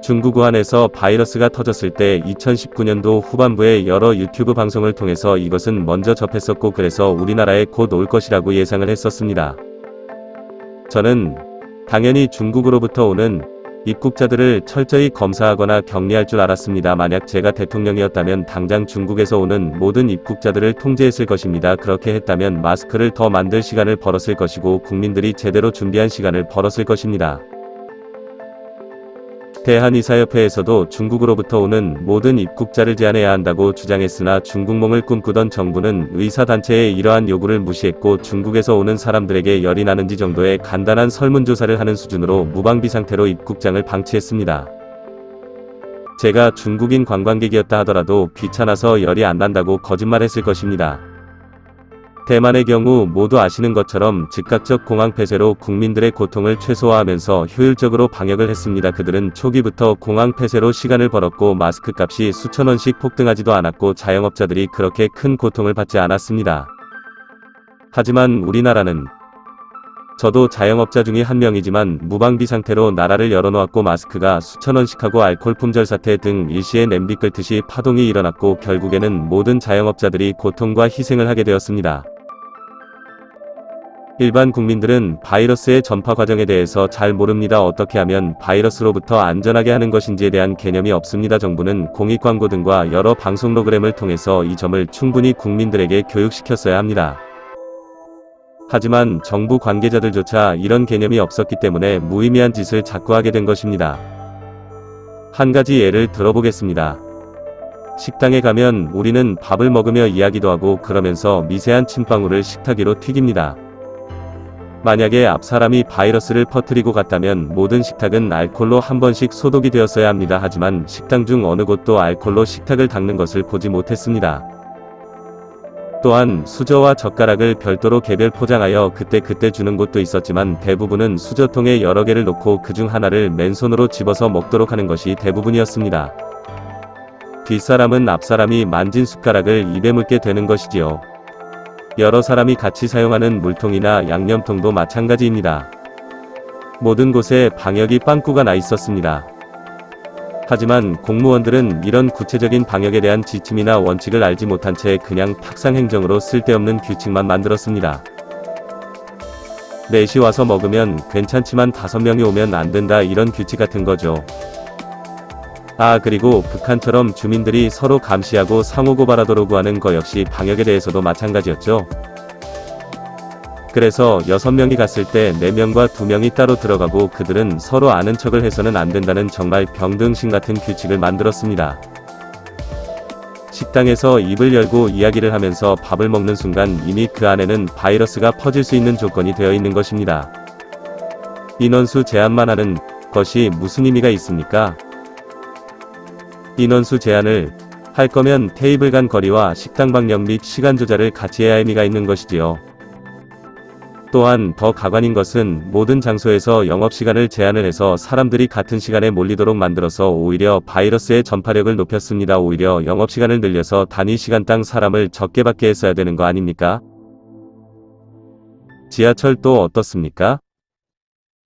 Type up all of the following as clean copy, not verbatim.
중국 우한에서 바이러스가 터졌을 때 2019년도 후반부에 여러 유튜브 방송을 통해서 이것은 먼저 접했었고 그래서 우리나라에 곧 올 것이라고 예상을 했었습니다. 저는 당연히 중국으로부터 오는 입국자들을 철저히 검사하거나 격리할 줄 알았습니다. 만약 제가 대통령이었다면 당장 중국에서 오는 모든 입국자들을 통제했을 것입니다. 그렇게 했다면 마스크를 더 만들 시간을 벌었을 것이고 국민들이 제대로 준비한 시간을 벌었을 것입니다. 대한의사협회에서도 중국으로부터 오는 모든 입국자를 제한해야 한다고 주장했으나 중국몽을 꿈꾸던 정부는 의사단체의 이러한 요구를 무시했고 중국에서 오는 사람들에게 열이 나는지 정도의 간단한 설문조사를 하는 수준으로 무방비 상태로 입국장을 방치했습니다. 제가 중국인 관광객이었다 하더라도 귀찮아서 열이 안 난다고 거짓말했을 것입니다. 대만의 경우 모두 아시는 것처럼 즉각적 공항 폐쇄로 국민들의 고통을 최소화하면서 효율적으로 방역을 했습니다. 그들은 초기부터 공항 폐쇄로 시간을 벌었고 마스크 값이 수천 원씩 폭등하지도 않았고 자영업자들이 그렇게 큰 고통을 받지 않았습니다. 하지만 우리나라는 저도 자영업자 중의 한 명이지만 무방비 상태로 나라를 열어놓았고 마스크가 수천 원씩 하고 알코올 품절 사태 등 일시에 냄비 끓듯이 파동이 일어났고 결국에는 모든 자영업자들이 고통과 희생을 하게 되었습니다. 일반 국민들은 바이러스의 전파 과정에 대해서 잘 모릅니다. 어떻게 하면 바이러스로부터 안전하게 하는 것인지에 대한 개념이 없습니다. 정부는 공익 광고 등과 여러 방송 프로그램을 통해서 이 점을 충분히 국민들에게 교육시켰어야 합니다. 하지만 정부 관계자들조차 이런 개념이 없었기 때문에 무의미한 짓을 자꾸 하게 된 것입니다. 한 가지 예를 들어보겠습니다. 식당에 가면 우리는 밥을 먹으며 이야기도 하고 그러면서 미세한 침방울을 식탁 위로 튀깁니다. 만약에 앞 사람이 바이러스를 퍼뜨리고 갔다면 모든 식탁은 알코올로 한 번씩 소독이 되었어야 합니다. 하지만 식당 중 어느 곳도 알코올로 식탁을 닦는 것을 보지 못했습니다. 또한 수저와 젓가락을 별도로 개별 포장하여 그때그때 주는 곳도 있었지만 대부분은 수저통에 여러 개를 놓고 그중 하나를 맨손으로 집어서 먹도록 하는 것이 대부분이었습니다. 뒷사람은 앞사람이 만진 숟가락을 입에 물게 되는 것이지요. 여러 사람이 같이 사용하는 물통이나 양념통도 마찬가지입니다. 모든 곳에 방역이 빵꾸가 나 있었습니다. 하지만 공무원들은 이런 구체적인 방역에 대한 지침이나 원칙을 알지 못한 채 그냥 탁상 행정으로 쓸데없는 규칙만 만들었습니다. 4시 와서 먹으면 괜찮지만 5명이 오면 안 된다 이런 규칙 같은 거죠. 그리고 북한처럼 주민들이 서로 감시하고 상호 고발하도록 하는 거 역시 방역에 대해서도 마찬가지였죠. 그래서 6명이 갔을 때 4명과 2명이 따로 들어가고 그들은 서로 아는 척을 해서는 안 된다는 정말 병등신 같은 규칙을 만들었습니다. 식당에서 입을 열고 이야기를 하면서 밥을 먹는 순간 이미 그 안에는 바이러스가 퍼질 수 있는 조건이 되어 있는 것입니다. 인원수 제한만 하는 것이 무슨 의미가 있습니까? 인원수 제한을 할 거면 테이블 간 거리와 식당 방역 및 시간 조절을 같이 해야 의미가 있는 것이지요. 또한 더 가관인 것은 모든 장소에서 영업시간을 제한을 해서 사람들이 같은 시간에 몰리도록 만들어서 오히려 바이러스의 전파력을 높였습니다. 오히려 영업시간을 늘려서 단위 시간당 사람을 적게 받게 했어야 되는 거 아닙니까? 지하철도 어떻습니까?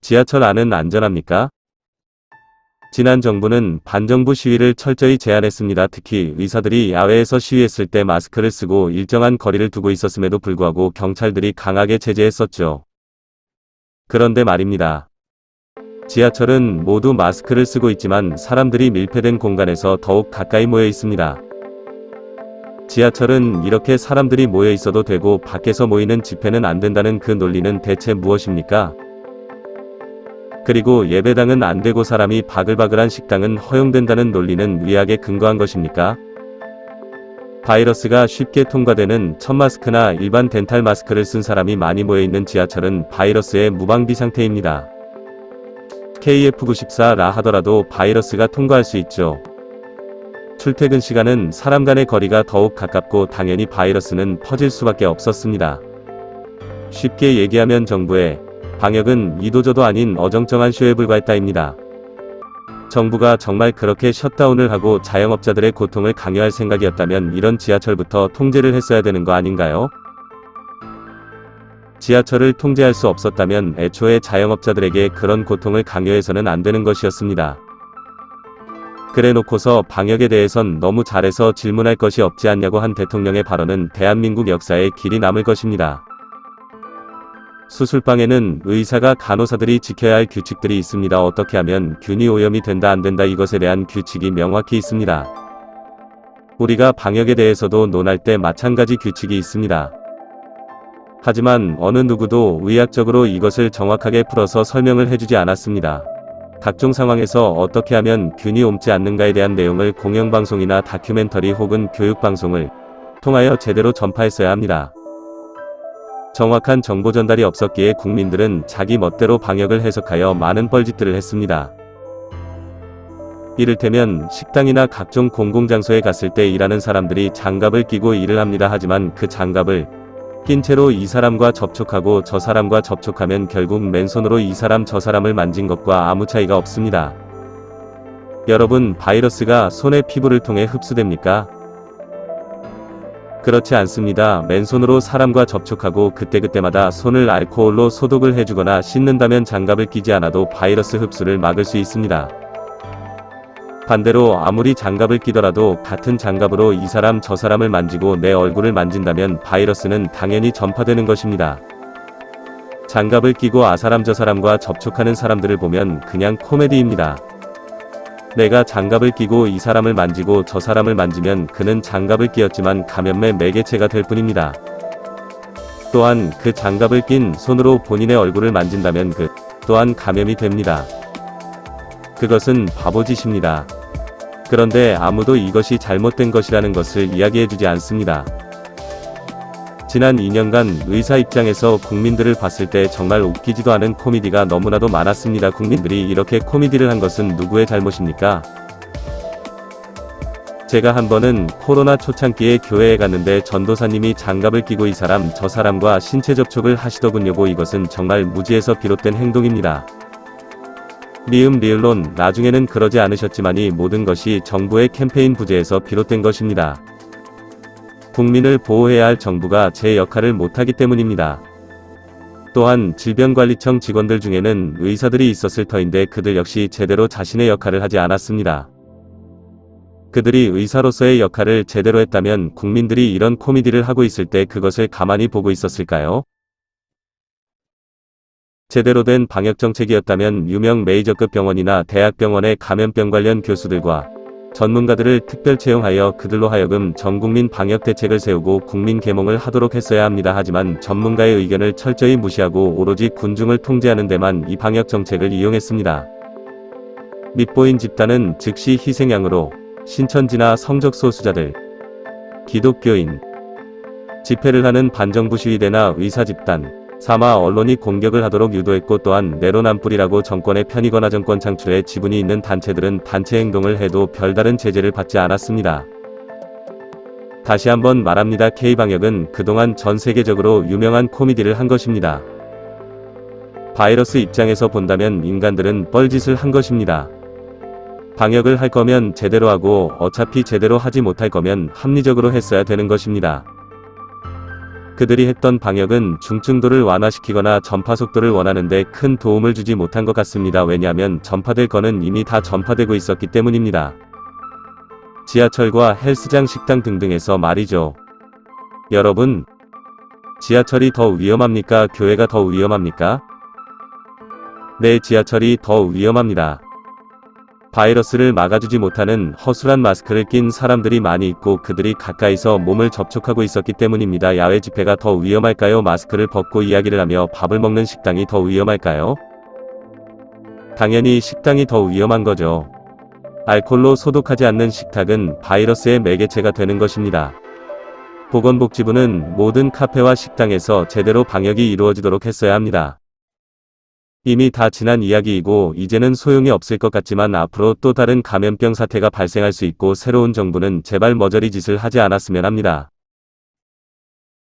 지하철 안은 안전합니까? 지난 정부는 반정부 시위를 철저히 제한했습니다. 특히 의사들이 야외에서 시위했을 때 마스크를 쓰고 일정한 거리를 두고 있었음에도 불구하고 경찰들이 강하게 제재했었죠. 그런데 말입니다. 지하철은 모두 마스크를 쓰고 있지만 사람들이 밀폐된 공간에서 더욱 가까이 모여 있습니다. 지하철은 이렇게 사람들이 모여 있어도 되고 밖에서 모이는 집회는 안 된다는 그 논리는 대체 무엇입니까? 그리고 예배당은 안 되고 사람이 바글바글한 식당은 허용된다는 논리는 의학에 근거한 것입니까? 바이러스가 쉽게 통과되는 첫 마스크나 일반 덴탈 마스크를 쓴 사람이 많이 모여있는 지하철은 바이러스의 무방비 상태입니다. KF94라 하더라도 바이러스가 통과할 수 있죠. 출퇴근 시간은 사람 간의 거리가 더욱 가깝고 당연히 바이러스는 퍼질 수밖에 없었습니다. 쉽게 얘기하면 정부의 방역은 이도저도 아닌 어정쩡한 쇼에 불과했다입니다. 정부가 정말 그렇게 셧다운을 하고 자영업자들의 고통을 강요할 생각이었다면 이런 지하철부터 통제를 했어야 되는 거 아닌가요? 지하철을 통제할 수 없었다면 애초에 자영업자들에게 그런 고통을 강요해서는 안 되는 것이었습니다. 그래놓고서 방역에 대해선 너무 잘해서 질문할 것이 없지 않냐고 한 대통령의 발언은 대한민국 역사에 길이 남을 것입니다. 수술방에는 의사가 간호사들이 지켜야 할 규칙들이 있습니다. 어떻게 하면 균이 오염이 된다 안 된다 이것에 대한 규칙이 명확히 있습니다. 우리가 방역에 대해서도 논할 때 마찬가지 규칙이 있습니다. 하지만 어느 누구도 의학적으로 이것을 정확하게 풀어서 설명을 해주지 않았습니다. 각종 상황에서 어떻게 하면 균이 옮지 않는가에 대한 내용을 공영방송이나 다큐멘터리 혹은 교육방송을 통하여 제대로 전파했어야 합니다. 정확한 정보 전달이 없었기에 국민들은 자기 멋대로 방역을 해석하여 많은 뻘짓들을 했습니다. 이를테면 식당이나 각종 공공장소에 갔을 때 일하는 사람들이 장갑을 끼고 일을 합니다. 하지만 그 장갑을 낀 채로 이 사람과 접촉하고 저 사람과 접촉하면 결국 맨손으로 이 사람 저 사람을 만진 것과 아무 차이가 없습니다. 여러분, 바이러스가 손의 피부를 통해 흡수됩니까? 그렇지 않습니다. 맨손으로 사람과 접촉하고 그때그때마다 손을 알코올로 소독을 해주거나 씻는다면 장갑을 끼지 않아도 바이러스 흡수를 막을 수 있습니다. 반대로 아무리 장갑을 끼더라도 같은 장갑으로 이 사람 저 사람을 만지고 내 얼굴을 만진다면 바이러스는 당연히 전파되는 것입니다. 장갑을 끼고 아사람 저 사람과 접촉하는 사람들을 보면 그냥 코미디입니다. 내가 장갑을 끼고 이 사람을 만지고 저 사람을 만지면 그는 장갑을 끼었지만 감염의 매개체가 될 뿐입니다. 또한 그 장갑을 낀 손으로 본인의 얼굴을 만진다면 그 또한 감염이 됩니다. 그것은 바보짓입니다. 그런데 아무도 이것이 잘못된 것이라는 것을 이야기해주지 않습니다. 지난 2년간 의사 입장에서 국민들을 봤을 때 정말 웃기지도 않은 코미디가 너무나도 많았습니다. 국민들이 이렇게 코미디를 한 것은 누구의 잘못입니까? 제가 한 번은 코로나 초창기에 교회에 갔는데 전도사님이 장갑을 끼고 이 사람 저 사람과 신체 접촉을 하시더군요. 이것은 정말 무지에서 비롯된 행동입니다. 리을론 나중에는 그러지 않으셨지만이 모든 것이 정부의 캠페인 부재에서 비롯된 것입니다. 국민을 보호해야 할 정부가 제 역할을 못하기 때문입니다. 또한 질병관리청 직원들 중에는 의사들이 있었을 터인데 그들 역시 제대로 자신의 역할을 하지 않았습니다. 그들이 의사로서의 역할을 제대로 했다면 국민들이 이런 코미디를 하고 있을 때 그것을 가만히 보고 있었을까요? 제대로 된 방역정책이었다면 유명 메이저급 병원이나 대학병원의 감염병 관련 교수들과 전문가들을 특별 채용하여 그들로 하여금 전국민 방역 대책을 세우고 국민 계몽을 하도록 했어야 합니다. 하지만 전문가의 의견을 철저히 무시하고 오로지 군중을 통제하는 데만 이 방역 정책을 이용했습니다. 밑보인 집단은 즉시 희생양으로 신천지나 성적 소수자들, 기독교인, 집회를 하는 반정부 시위대나 의사 집단, 사마 언론이 공격을 하도록 유도했고 또한 내로남불이라고 정권의 편이거나 정권 창출에 지분이 있는 단체들은 단체 행동을 해도 별다른 제재를 받지 않았습니다. 다시 한번 말합니다. K방역은 그동안 전 세계적으로 유명한 코미디를 한 것입니다. 바이러스 입장에서 본다면 인간들은 뻘짓을 한 것입니다. 방역을 할 거면 제대로 하고 어차피 제대로 하지 못할 거면 합리적으로 했어야 되는 것입니다. 그들이 했던 방역은 중증도를 완화시키거나 전파 속도를 원하는데 큰 도움을 주지 못한 것 같습니다. 왜냐하면 전파될 거는 이미 다 전파되고 있었기 때문입니다. 지하철과 헬스장, 식당 등등에서 말이죠. 여러분, 지하철이 더 위험합니까? 교회가 더 위험합니까? 네, 지하철이 더 위험합니다. 바이러스를 막아주지 못하는 허술한 마스크를 낀 사람들이 많이 있고 그들이 가까이서 몸을 접촉하고 있었기 때문입니다. 야외 집회가 더 위험할까요? 마스크를 벗고 이야기를 하며 밥을 먹는 식당이 더 위험할까요? 당연히 식당이 더 위험한 거죠. 알코올로 소독하지 않는 식탁은 바이러스의 매개체가 되는 것입니다. 보건복지부는 모든 카페와 식당에서 제대로 방역이 이루어지도록 했어야 합니다. 이미 다 지난 이야기이고 이제는 소용이 없을 것 같지만 앞으로 또 다른 감염병 사태가 발생할 수 있고 새로운 정부는 제발 머저리 짓을 하지 않았으면 합니다.